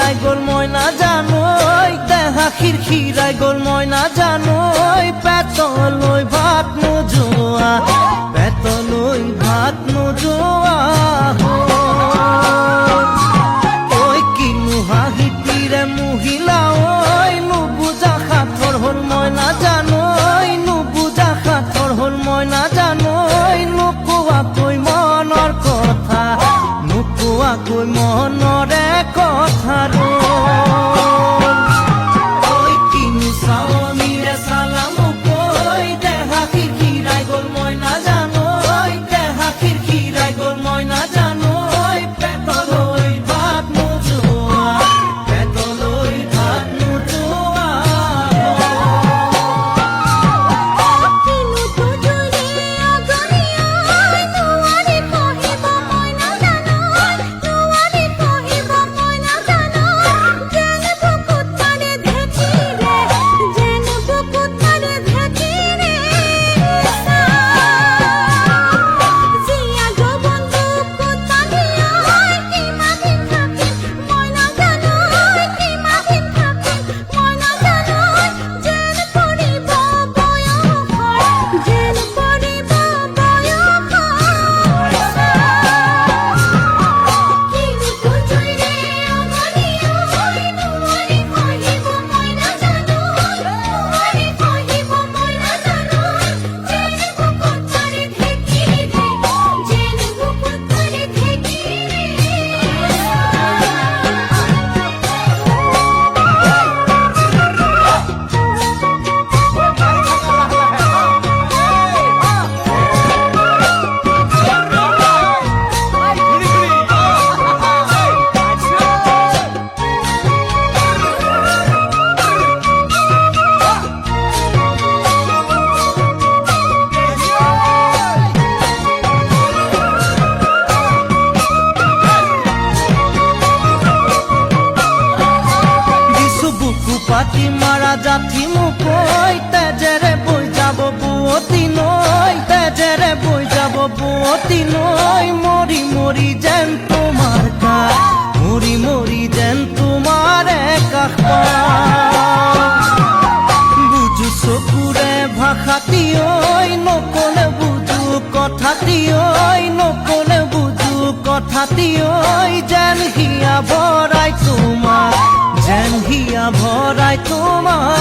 খিৰখিৰাই গ'ল মই নাজানো দেহা খিৰখিৰাই গ'ল মই নাজানো পেটলৈ ভাত নোযোৱা পেটলৈ ভাত নোযোৱা ঐ কিনো হাঁহি পিৰে মহিলা ঐ নুবুজা সাঁথৰ হ'ল মই নাজানো নুবুজা সাঁথৰ হ'ল মই নাজানো নোকোৱাকৈ মনৰ কথা নোকোৱাকৈ মনৰে কথা ঐ কিনো চাৱনিৰে চালাম কৈ দেহা খিৰখিৰাই গ'ল মই নাজানো দেহা খিৰখিৰাই গ'ল মই নাজানো পেটলৈ ভাত নোযোৱা পেটলৈ ভাত নোযোৱা পাতি মাৰা জাঠি মুকৈ তেজেৰে বৈ যাব বুৱতী নৈ তেজেৰে বৈ যাব বুৱতী নৈ মৰি মৰি যেন তোমাৰ কাষ মৰি মৰি যেন তোমাৰে কাষ বুজো চকুৰে ভাষাটি ঐ নকলে বুজো কথাটি ঐ নকলে বুজো কথাটি ঐ যেন হিয়া ভৰাই তোমাক যেন হিয়া ভৰাই তোমাক